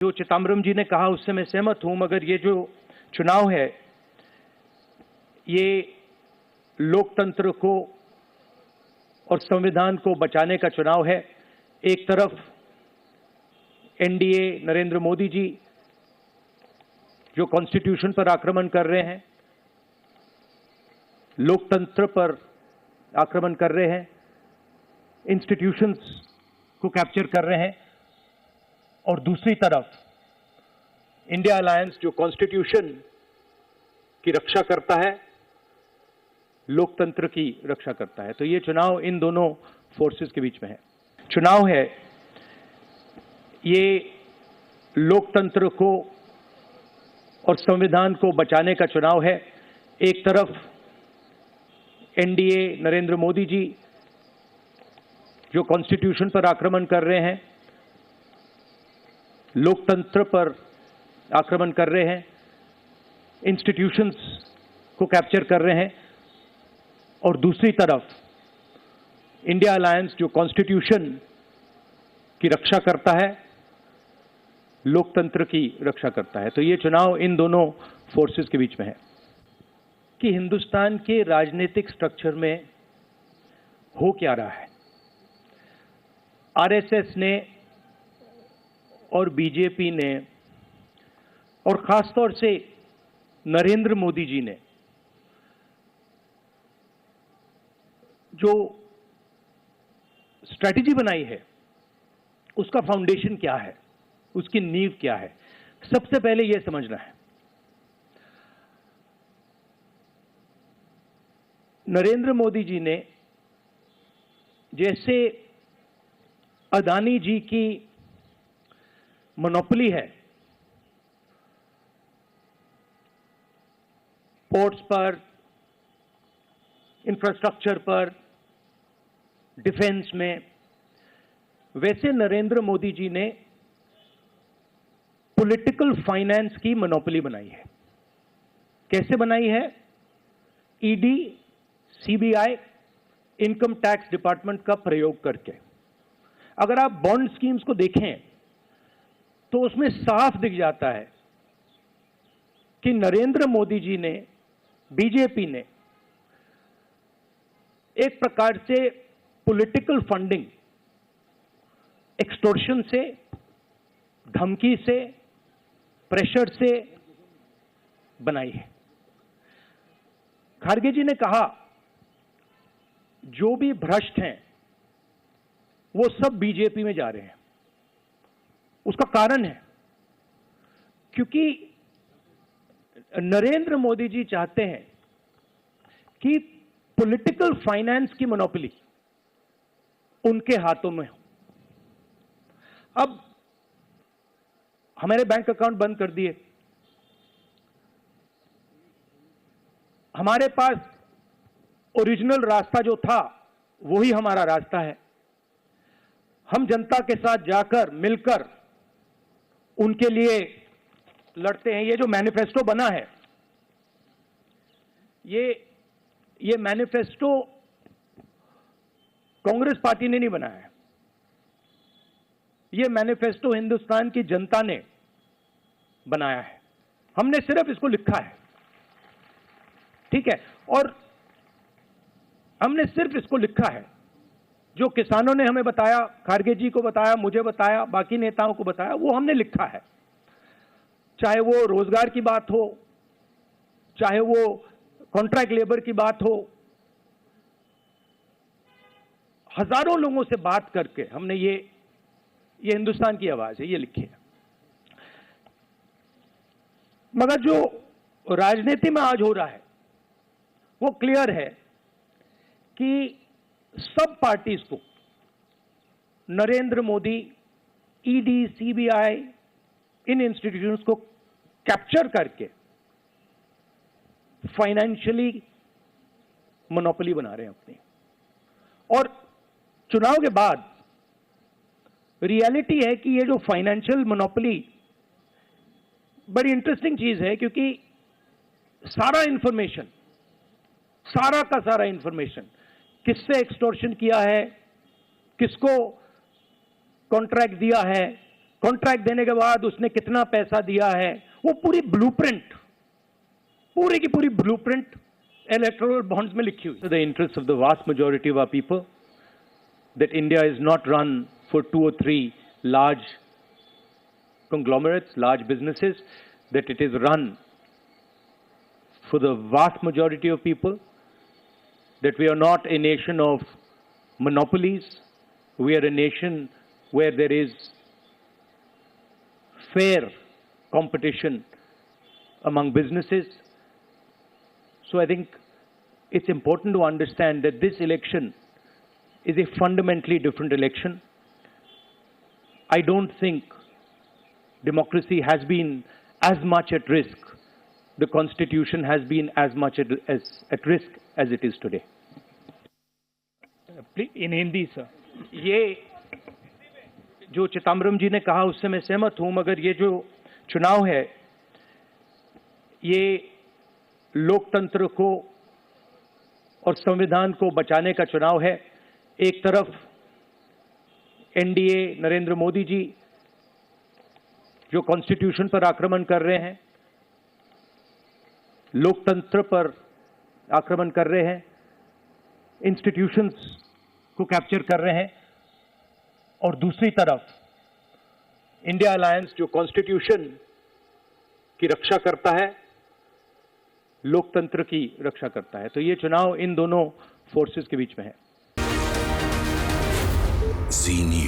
जो चिदम्बरम जी ने कहा उससे मैं सहमत हूं, मगर ये जो चुनाव है ये लोकतंत्र को और संविधान को बचाने का चुनाव है। एक तरफ एनडीए नरेंद्र मोदी जी जो कॉन्स्टिट्यूशन पर आक्रमण कर रहे हैं, लोकतंत्र पर आक्रमण कर रहे हैं, इंस्टीट्यूशंस को कैप्चर कर रहे हैं, और दूसरी तरफ इंडिया अलायंस जो कॉन्स्टिट्यूशन की रक्षा करता है, लोकतंत्र की रक्षा करता है। तो ये चुनाव इन दोनों फोर्सेस के बीच में है। चुनाव है ये लोकतंत्र को और संविधान को बचाने का चुनाव है। एक तरफ एनडीए नरेंद्र मोदी जी जो कॉन्स्टिट्यूशन पर आक्रमण कर रहे हैं, लोकतंत्र पर आक्रमण कर रहे हैं, इंस्टीट्यूशंस को कैप्चर कर रहे हैं, और दूसरी तरफ इंडिया अलायंस जो कॉन्स्टिट्यूशन की रक्षा करता है, लोकतंत्र की रक्षा करता है। तो ये चुनाव इन दोनों फोर्सेस के बीच में है कि हिंदुस्तान के राजनीतिक स्ट्रक्चर में हो क्या रहा है। आरएसएस ने और बीजेपी ने और खासतौर से नरेंद्र मोदी जी ने जो स्ट्रैटेजी बनाई है, उसका फाउंडेशन क्या है, उसकी नींव क्या है, सबसे पहले यह समझना है। नरेंद्र मोदी जी ने जैसे अदानी जी की मोनोपोली है पोर्ट्स पर, इंफ्रास्ट्रक्चर पर, डिफेंस में, वैसे नरेंद्र मोदी जी ने पॉलिटिकल फाइनेंस की मोनोपोली बनाई है। कैसे बनाई है? ED, CBI, income tax department का प्रयोग करके। अगर आप बॉन्ड स्कीम्स को देखें तो उसमें साफ दिख जाता है कि नरेंद्र मोदी जी ने, बीजेपी ने एक प्रकार से पॉलिटिकल फंडिंग एक्सटॉर्शन से, धमकी से, प्रेशर से बनाई है। खारगे जी ने कहा जो भी भ्रष्ट हैं वो सब बीजेपी में जा रहे हैं। उसका कारण है क्योंकि नरेंद्र मोदी जी चाहते हैं कि पॉलिटिकल फाइनेंस की मोनोपोली उनके हाथों में हो। अब हमारे बैंक अकाउंट बंद कर दिए, हमारे पास ओरिजिनल रास्ता जो था वही हमारा रास्ता है। हम जनता के साथ जाकर मिलकर उनके लिए लड़ते हैं। ये जो मैनिफेस्टो बना है, ये मैनिफेस्टो कांग्रेस पार्टी ने नहीं बनाया है। ये मैनिफेस्टो हिंदुस्तान की जनता ने बनाया है। हमने सिर्फ इसको लिखा है, ठीक है, और हमने सिर्फ इसको लिखा है। जो किसानों ने हमें बताया, खारगे जी को बताया, मुझे बताया, बाकी नेताओं को बताया, वो हमने लिखा है। चाहे वो रोजगार की बात हो, चाहे वो कॉन्ट्रैक्ट लेबर की बात हो, हजारों लोगों से बात करके हमने ये हिंदुस्तान की आवाज है, ये लिखी है। मगर जो राजनीति में आज हो रहा है वो क्लियर है कि सब पार्टीज को नरेंद्र मोदी, ईडी, सीबीआई, इन इंस्टीट्यूशंस को कैप्चर करके फाइनेंशियली मोनोपोली बना रहे हैं अपनी। और चुनाव के बाद रियलिटी है कि ये जो फाइनेंशियल मोनोपोली बड़ी इंटरेस्टिंग चीज है, क्योंकि सारा इंफॉर्मेशन, सारा का सारा इंफॉर्मेशन, किससे एक्सटॉर्शन किया है, किसको कॉन्ट्रैक्ट दिया है, कॉन्ट्रैक्ट देने के बाद उसने कितना पैसा दिया है, वो पूरी ब्लूप्रिंट, पूरी की पूरी ब्लूप्रिंट इलेक्टोरल बॉन्ड्स में लिखी हुई। The interest of the vast majority of our people, that India is not run for 2 or 3 large conglomerates, large businesses, that it is run for the vast majority of people, that we are not a nation of monopolies, we are a nation where there is fair competition among businesses. So I think it's important to understand that this election is a fundamentally different election. I don't think democracy has been as much at risk, the constitution has been as much at risk as it is today. In Hindi, sir. ये जो चिदम्बरम जी ने कहा उससे मैं सहमत हूं, मगर ये जो चुनाव है ये लोकतंत्र को और संविधान को बचाने का चुनाव है। एक तरफ एनडीए नरेंद्र मोदी जी जो कॉन्स्टिट्यूशन पर आक्रमण कर रहे हैं, लोकतंत्र पर आक्रमण कर रहे हैं, इंस्टीट्यूशंस को कैप्चर कर रहे हैं, और दूसरी तरफ इंडिया अलायंस जो कॉन्स्टिट्यूशन की रक्षा करता है, लोकतंत्र की रक्षा करता है। तो ये चुनाव इन दोनों फोर्सेस के बीच में है। Zee News.